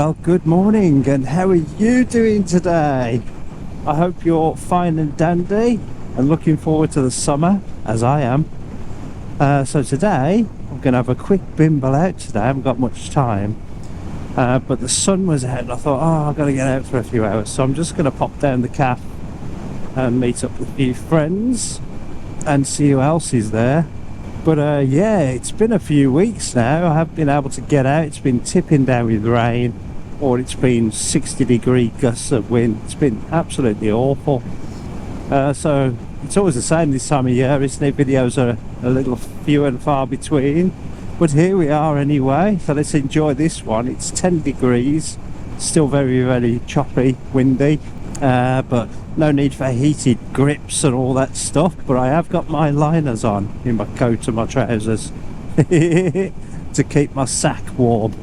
Well, good morning, and how are you doing today? I hope you're fine and dandy and looking forward to the summer, as I am. So today, I'm going to have a quick bimble out today. I haven't got much time. But the sun was out and I thought, I've got to get out for a few hours. So I'm just going to pop down the cafe and meet up with a few friends and see who else is there. But yeah, it's been a few weeks now. I haven't been able to get out. It's been tipping down with rain, or it's been 60-degree gusts of wind. It's been absolutely awful. So it's always the same this time of year, isn't it? Videos are a little few and far between. But here we are anyway. So let's enjoy this one. It's 10 degrees. Still very, very choppy, windy. But no need for heated grips and all that stuff. But I have got my liners on in my coat and my trousers to keep my sack warm.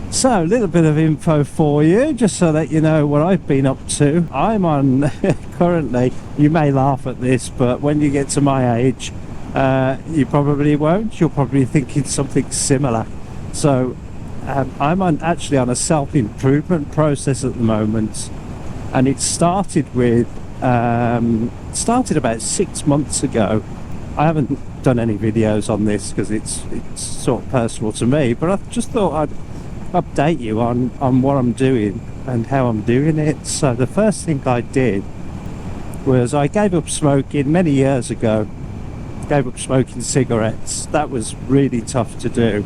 So a little bit of info for you, just so that you know what I've been up to. I'm on currently, you may laugh at this, but when you get to my age, you probably won't. You're probably thinking something similar. So I'm actually on a self-improvement process at the moment. And it started about 6 months ago. I haven't done any videos on this because it's sort of personal to me, but I just thought I'd update you on what I'm doing and how I'm doing it. So the first thing I did was I gave up smoking many years ago. Gave up smoking cigarettes. That was really tough to do.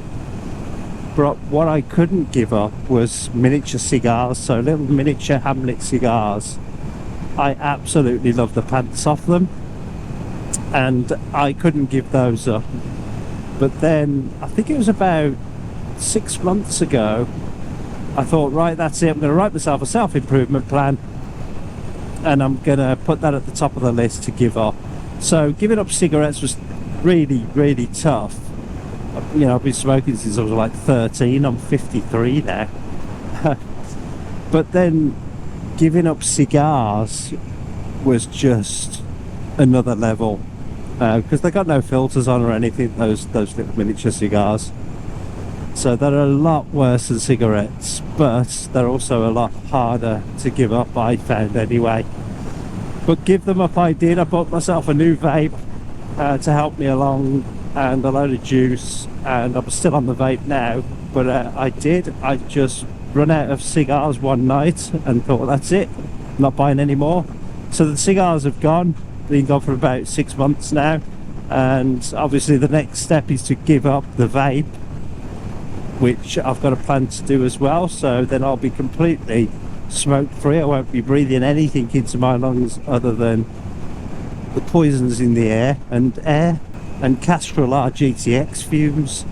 But what I couldn't give up was miniature cigars, so little miniature Hamlet cigars. I absolutely love the pants off them, and I couldn't give those up. But then, I think it was about 6 months ago, I thought, right, that's it, I'm going to write myself a self-improvement plan, and I'm going to put that at the top of the list to give up. So giving up cigarettes was really, really tough. You know, I've been smoking since I was like 13. I'm 53 now. But then giving up cigars was just another level, because they got no filters on or anything, those little miniature cigars. So they're a lot worse than cigarettes, but they're also a lot harder to give up, I found anyway. But give them up I did. I bought myself a new vape to help me along, and a load of juice, and I'm still on the vape now. But I just run out of cigars one night and thought, that's it, I'm not buying any more. So the cigars have gone. Been gone for about 6 months now, and obviously the next step is to give up the vape, which I've got a plan to do as well. So then I'll be completely smoke free. I won't be breathing anything into my lungs other than the poisons in the air and Castrol R GTX fumes.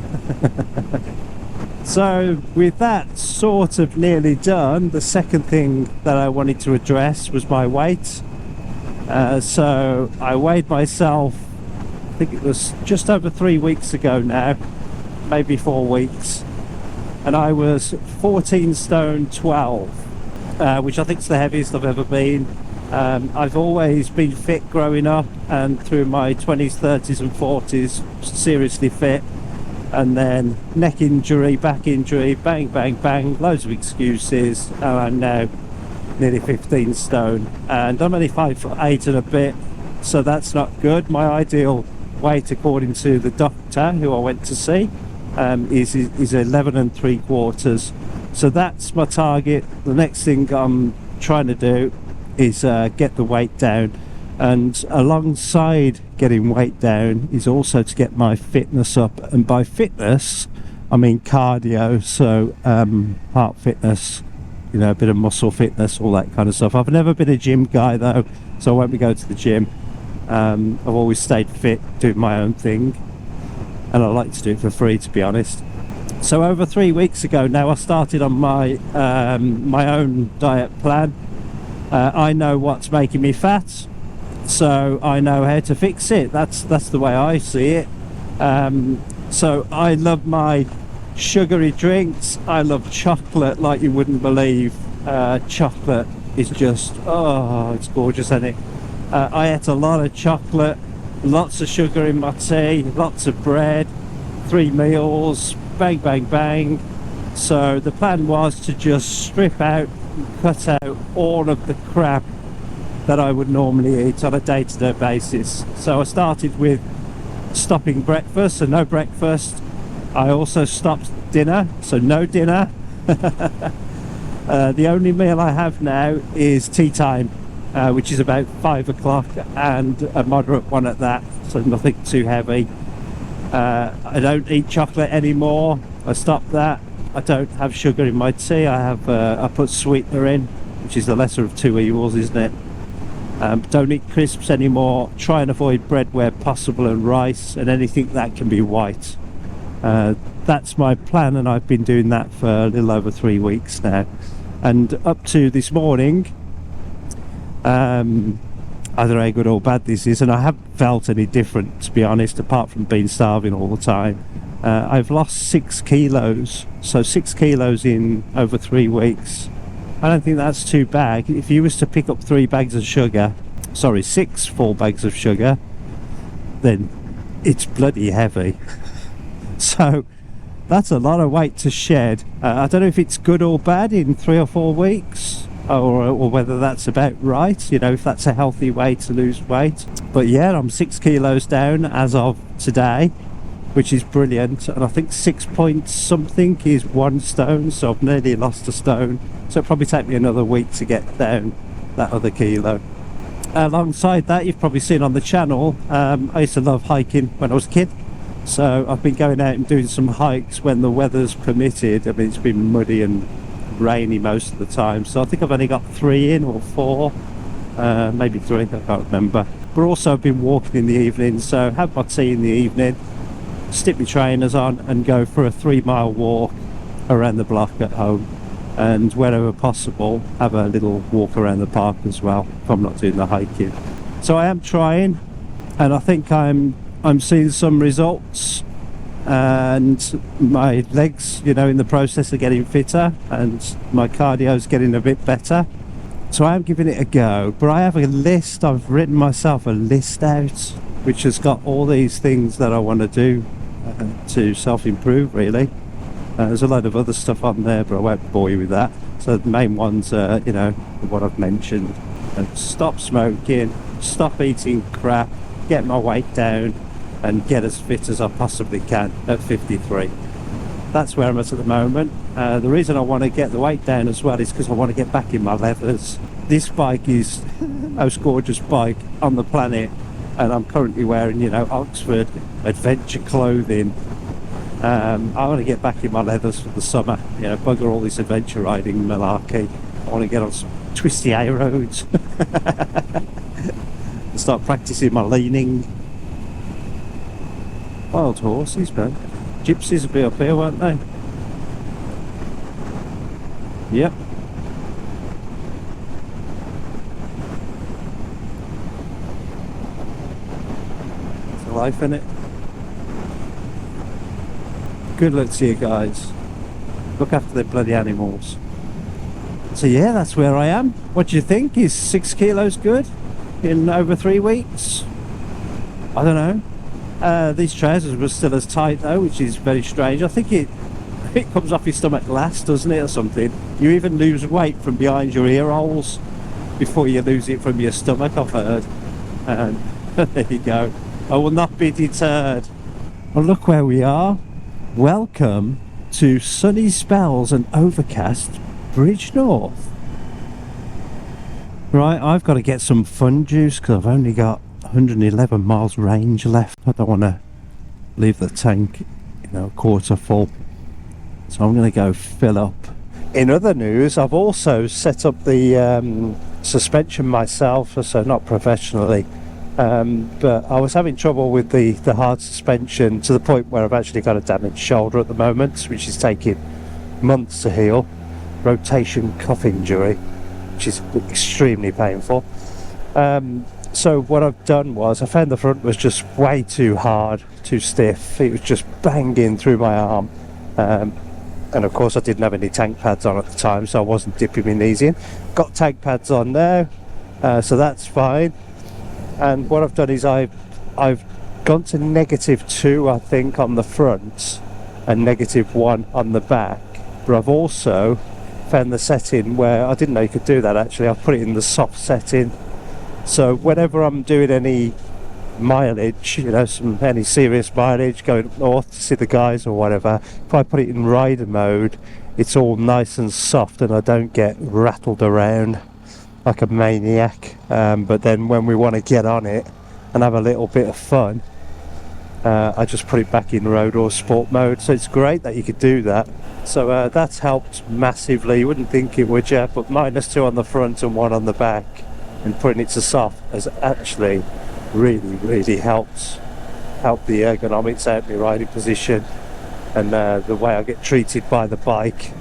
So with that sort of nearly done, the second thing that I wanted to address was my weight. So I weighed myself, I think it was just over 3 weeks ago now, maybe 4 weeks, and I was 14 stone 12, which I think is the heaviest I've ever been. I've always been fit growing up, and through my 20s, 30s and 40s, seriously fit. And then neck injury, back injury, bang, bang, bang, loads of excuses, and I'm now nearly 15 stone. And I'm only 5'8" and a bit, so that's not good. My ideal weight, according to the doctor who I went to see, is 11 3/4. So that's my target. The next thing I'm trying to do is get the weight down, and alongside getting weight down is also to get my fitness up. And by fitness I mean cardio, so heart fitness, you know, a bit of muscle fitness, all that kind of stuff. I've never been a gym guy though, so I won't be going to the gym. I've always stayed fit doing my own thing, and I like to do it for free, to be honest. So over 3 weeks ago now, I started on my my own diet plan. I know what's making me fat, so I know how to fix it. That's the way I see it. So I love my sugary drinks. I love chocolate like you wouldn't believe. Chocolate is just, oh, it's gorgeous, isn't it? I ate a lot of chocolate, lots of sugar in my tea, lots of bread, 3 meals, bang, bang, bang. So the plan was to just strip out and cut out all of the crap that I would normally eat on a day-to-day basis. So I started with stopping breakfast, so no breakfast. I also stopped dinner, so no dinner. The only meal I have now is tea time, which is about 5 o'clock, and a moderate one at that, so nothing too heavy. I don't eat chocolate anymore. I stopped that. I don't have sugar in my tea. I put sweetener in, which is the lesser of two evils, isn't it? Don't eat crisps anymore. Try and avoid bread where possible, and rice, and anything that can be white. That's my plan, and I've been doing that for a little over 3 weeks now. And up to this morning, I don't know how good or bad this is, and I haven't felt any different, to be honest, apart from being starving all the time. I've lost 6 kilos, so 6 kilos in over 3 weeks. I don't think that's too bad. If you was to pick up 3 bags of sugar, sorry, 6 full bags of sugar, then it's bloody heavy. So that's a lot of weight to shed. I don't know if it's good or bad in 3 or 4 weeks, or whether that's about right, you know, if that's a healthy way to lose weight. But yeah, I'm 6 kilos down as of today, which is brilliant. And I think 6 point something is 1 stone, so I've nearly lost a stone. So it'll probably take me another week to get down that other kilo. Alongside that, you've probably seen on the channel, I used to love hiking when I was a kid. So I've been going out and doing some hikes when the weather's permitted. I mean, it's been muddy and rainy most of the time, so I think I've only got 3 in, or 4, maybe 3, I can't remember. But also I've been walking in the evening, so have my tea in the evening, stick my trainers on and go for a 3-mile walk around the block at home, and wherever possible have a little walk around the park as well if I'm not doing the hiking. So I am trying, and I think I'm seeing some results, and my legs, you know, in the process of getting fitter, and my cardio's getting a bit better. So I am giving it a go, but I have a list. I've written myself a list out which has got all these things that I want to do to self-improve, really. There's a load of other stuff on there, but I won't bore you with that. So the main ones are, you know, what I've mentioned. Stop smoking, stop eating crap, get my weight down, and get as fit as I possibly can at 53. That's where I'm at the moment. The reason I want to get the weight down as well is because I want to get back in my leathers. This bike is the most gorgeous bike on the planet, and I'm currently wearing, you know, Oxford adventure clothing. I want to get back in my leathers for the summer, you know, bugger all this adventure riding malarkey. I want to get on some twisty A roads and start practicing my leaning. Wild horses, man. Gypsies will be up here, won't they? Yep. It's a life, innit? Good luck to you guys. Look after the bloody animals. So yeah, that's where I am. What do you think? Is 6 kilos good in over 3 weeks? I don't know. These trousers were still as tight though, which is very strange. I think it comes off your stomach last, doesn't it, or something? You even lose weight from behind your ear holes before you lose it from your stomach, I've heard. And there you go. I will not be deterred. Well, look where we are. Welcome to sunny spells and overcast Bridge North. Right, I've got to get some fun juice because I've only got 111 miles range left. I don't want to leave the tank, you know, quarter full, so I'm going to go fill up. In other news, I've also set up the suspension myself, so not professionally, but I was having trouble with the hard suspension to the point where I've actually got a damaged shoulder at the moment, which is taking months to heal. Rotation cuff injury, which is extremely painful. So what I've done was I found the front was just way too hard, too stiff. It was just banging through my arm, and of course I didn't have any tank pads on at the time, so I wasn't dipping my knees in. Got tank pads on now, so that's fine. And what I've done is I've gone to -2, I think, on the front, and -1 on the back, but I've also found the setting where I didn't know you could do that actually. I've put it in the soft setting, so whenever I'm doing any mileage, you know, any serious mileage, going up north to see the guys or whatever, if I put it in rider mode, it's all nice and soft and I don't get rattled around like a maniac. But then when we want to get on it and have a little bit of fun, I just put it back in road or sport mode. So it's great that you could do that. So that's helped massively. You wouldn't think it, would you? But -2 on the front and 1 on the back, and putting it to soft has actually really helped the ergonomics out my riding position, and the way I get treated by the bike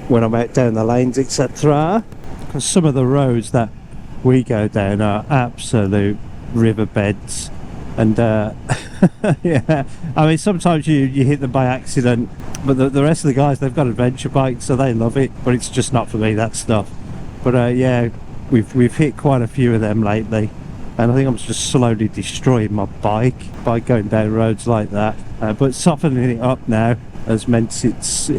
when I'm out down the lanes, etc. Because some of the roads that we go down are absolute riverbeds, and yeah, I mean sometimes you hit them by accident, but the rest of the guys, they've got adventure bikes, so they love it, but it's just not for me, that stuff. But yeah, we've hit quite a few of them lately, and I think I'm just slowly destroying my bike by going down roads like that. But softening it up now has meant it's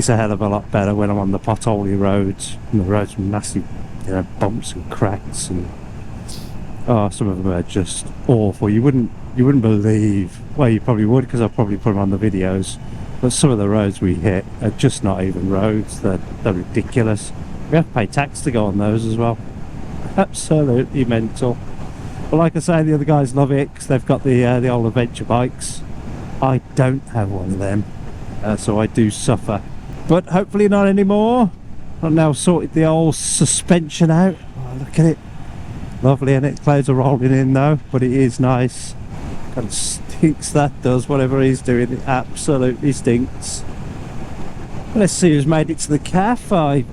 a hell of a lot better when I'm on the potholey roads, and the roads with massive, you know, bumps and cracks, and some of them are just awful. You wouldn't believe, well, you probably would, because I'll probably put them on the videos, but some of the roads we hit are just not even roads. They're ridiculous. We have to pay tax to go on those as well. Absolutely mental. But like I say, the other guys love it because they've got the old adventure bikes. I don't have one of them, so I do suffer. But hopefully not anymore. I've now sorted the old suspension out. Oh, look at it. Lovely, and it? Clouds are rolling in though, but it is nice. Kind of stinks, that does. Whatever he's doing, it absolutely stinks. Let's see who's made it to the cafe. I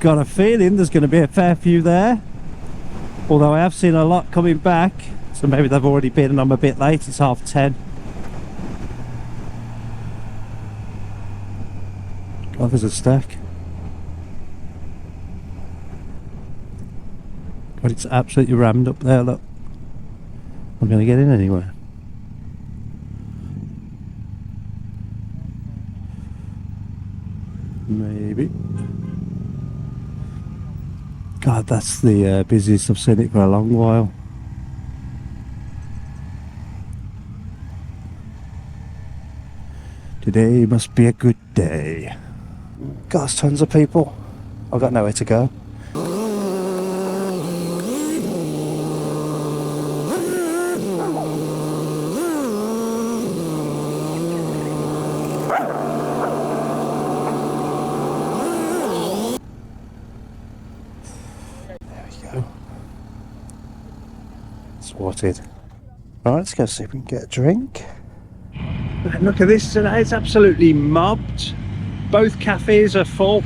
got a feeling there's going to be a fair few there. Although I have seen a lot coming back, so maybe they've already been and I'm a bit late. It's 10:30. Oh, there's a stack. God, it's absolutely rammed up there, look. I'm going to get in anywhere. Maybe. God, that's the busiest I've seen it for a long while. Today must be a good day. God, there's tons of people. I've got nowhere to go. Sorted. Right, let's go see if we can get a drink. And look at this today, it's absolutely mobbed. Both cafes are full.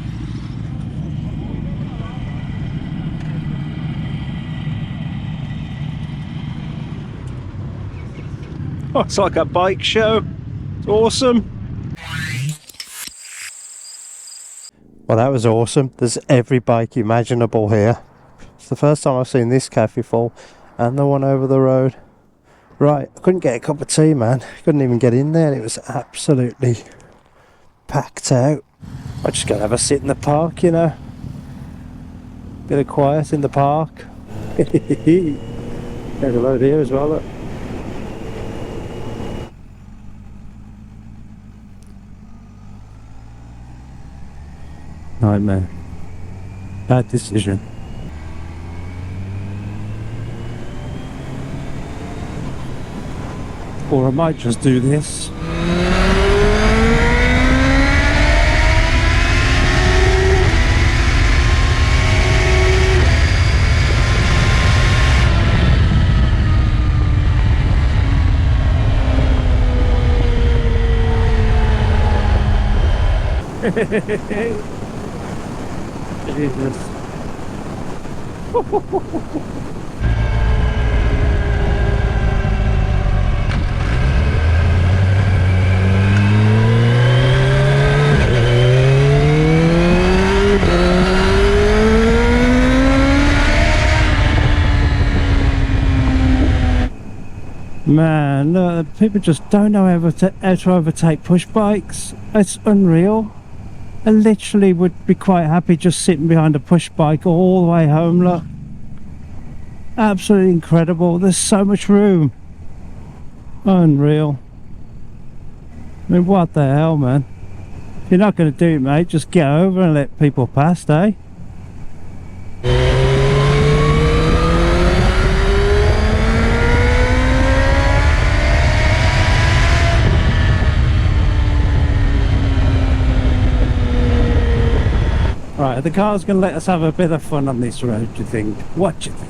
Oh, it's like a bike show. It's awesome. Well, that was awesome. There's every bike imaginable here. It's the first time I've seen this cafe full. And the one over the road. Right, I couldn't get a cup of tea, man. Couldn't even get in there. It was absolutely packed out. I'm just gonna have a sit in the park, you know. Bit of quiet in the park. There's a load here as well, look. Nightmare. Bad decision. Or I might just do this. Jesus. Man, people just don't know how to overtake push bikes. It's unreal. I literally would be quite happy just sitting behind a push bike all the way home. Look, absolutely incredible. There's so much room. Unreal. I mean, what the hell, man? If you're not going to do it, mate, just get over and let people past, eh? Right, the car's going to let us have a bit of fun on this road, do you think? What do you think?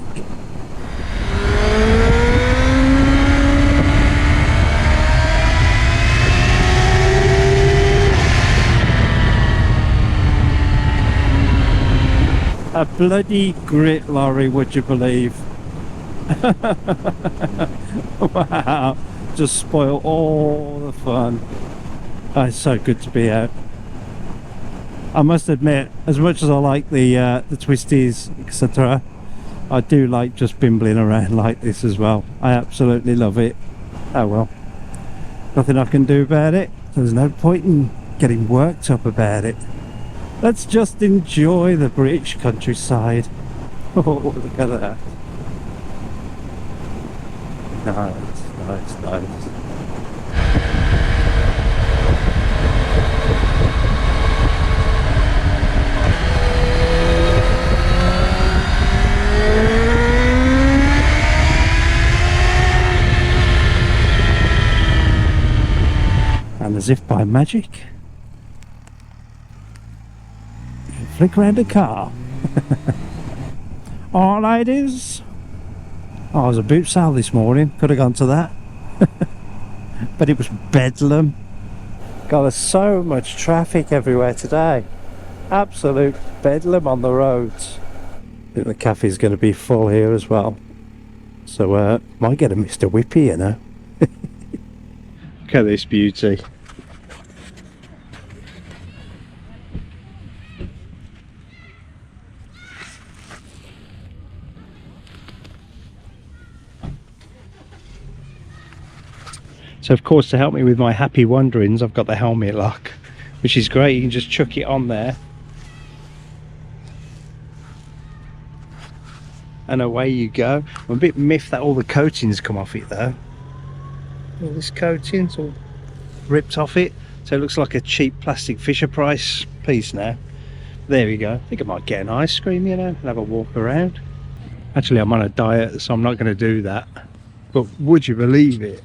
A bloody grit lorry, would you believe? Wow, just spoil all the fun. Oh, it's so good to be out. I must admit, as much as I like the twisties, etc., I do like just bimbling around like this as well. I absolutely love it. Oh well, nothing I can do about it. There's no point in getting worked up about it. Let's just enjoy the British countryside. Oh, look at that. Nice, nice, nice. And as if by magic, you flick around a car. Alright, ladies. Oh, I was a boot sale this morning. Could have gone to that. But it was bedlam. God, there's so much traffic everywhere today. Absolute bedlam on the roads. I think the cafe's going to be full here as well. So, might get a Mr. Whippy, you know. Look at this beauty. So of course, to help me with my happy wanderings, I've got the helmet lock, which is great. You can just chuck it on there and away you go. I'm a bit miffed that all the coating's come off it though. All this coating's all ripped off it, so it looks like a cheap plastic Fisher Price piece now. There we go. I think I might get an ice cream, you know, and have a walk around. Actually, I'm on a diet, so I'm not going to do that. But would you believe it?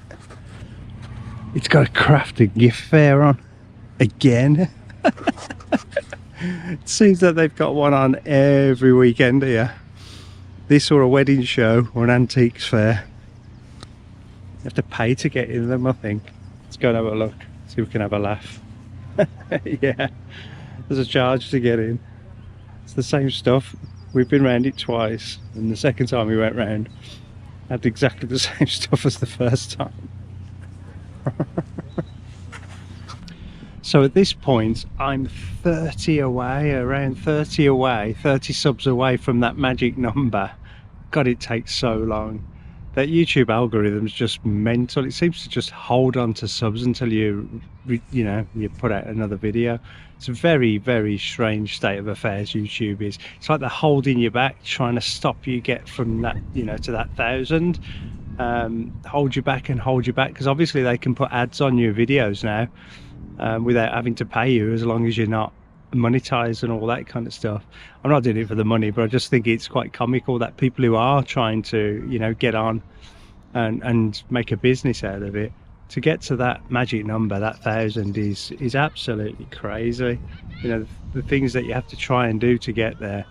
It's got a crafting gift fair on again. It seems that they've got one on every weekend here. This or a wedding show or an antiques fair. You have to pay to get in them, I think. Let's go and have a look, see if we can have a laugh. Yeah, there's a charge to get in. It's the same stuff. We've been round it twice, and the second time we went round had exactly the same stuff as the first time. So at this point I'm 30 away, around 30 away, 30 subs away from that magic number. God, it takes so long. That YouTube algorithm's just mental. It seems to just hold on to subs until you put out another video. It's a very, very strange state of affairs, YouTube is. It's like they're holding you back, trying to stop you get from that, to that 1,000. Hold you back and hold you back, because obviously they can put ads on your videos now without having to pay you, as long as you're not monetized and all that kind of stuff. I'm not doing it for the money, but I just think it's quite comical that people who are trying to get on and make a business out of it, to get to that magic number, that 1,000, is absolutely crazy. The things that you have to try and do to get there.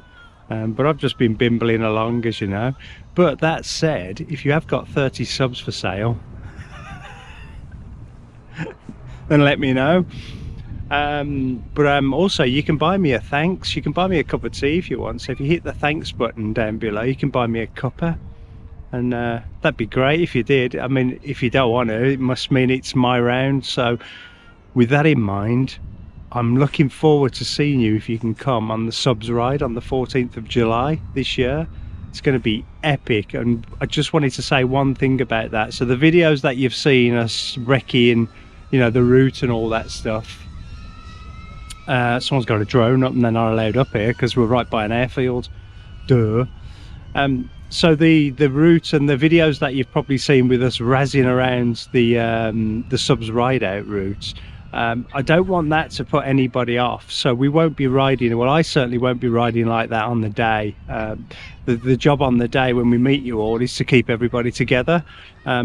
But I've just been bimbling along, as you know. But that said, if you have got 30 subs for sale, then let me know. But also, you can buy me a thanks. You can buy me a cup of tea if you want. So if you hit the thanks button down below, you can buy me a cuppa, and that'd be great if you did. I mean, if you don't want to, it must mean it's my round. So with that in mind, I'm looking forward to seeing you if you can come on the subs ride on the 14th of July this year. It's going to be epic, and I just wanted to say one thing about that. So the videos that you've seen us wrecking, the route and all that stuff, Someone's got a drone up and they're not allowed up here because we're right by an airfield. Duh. So the route and the videos that you've probably seen with us razzing around the subs ride out routes, I don't want that to put anybody off, so we won't be riding, well I certainly won't be riding like that on the day. The job on the day when we meet you all is to keep everybody together,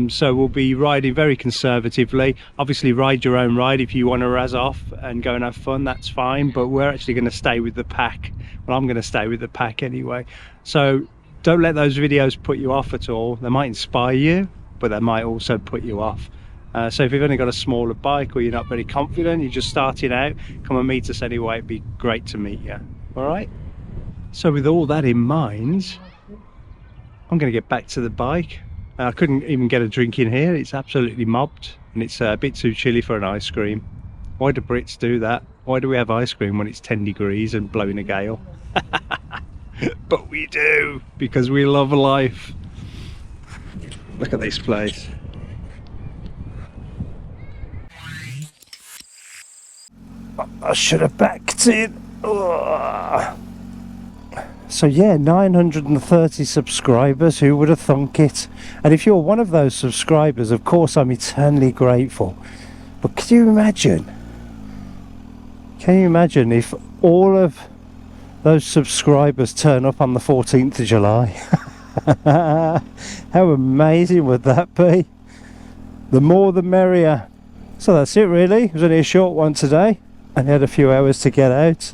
so we'll be riding very conservatively. Obviously ride your own ride. If you want to razz off and go and have fun, that's fine, but we're actually going to stay with the pack. Well, I'm going to stay with the pack anyway, so don't let those videos put you off at all. They might inspire you, but they might also put you off. So if you've only got a smaller bike or you're not very confident, you're just starting out, come and meet us anyway. It'd be great to meet you. All right. So with all that in mind, I'm going to get back to the bike. I couldn't even get a drink in here. It's absolutely mobbed and it's a bit too chilly for an ice cream. Why do Brits do that? Why do we have ice cream when it's 10 degrees and blowing a gale? But we do, because we love life. Look at this place. I should have backed in. Ugh. So yeah, 930 subscribers, who would have thunk it? And if you're one of those subscribers, of course I'm eternally grateful. But can you imagine if all of those subscribers turn up on the 14th of July? How amazing would that be? The more the merrier. So that's it really. It was only a short one today. I had a few hours to get out,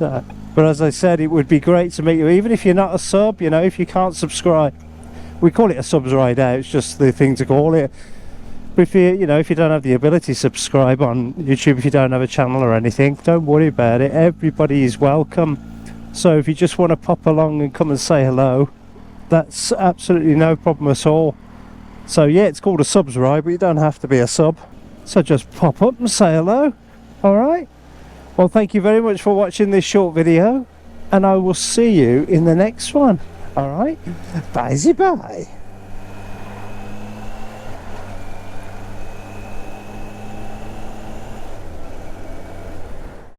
but as I said, it would be great to meet you, even if you're not a sub. You know, if you can't subscribe, we call it a subs ride out, it's just the thing to call it. But if you know, if you don't have the ability to subscribe on YouTube, if you don't have a channel or anything, don't worry about it. Everybody is welcome. So if you just want to pop along and come and say hello, that's absolutely no problem at all. So yeah, it's called a subs ride, but you don't have to be a sub. So just pop up and say hello. All right. Well, thank you very much for watching this short video, and I will see you in the next one. All right, bye-bye.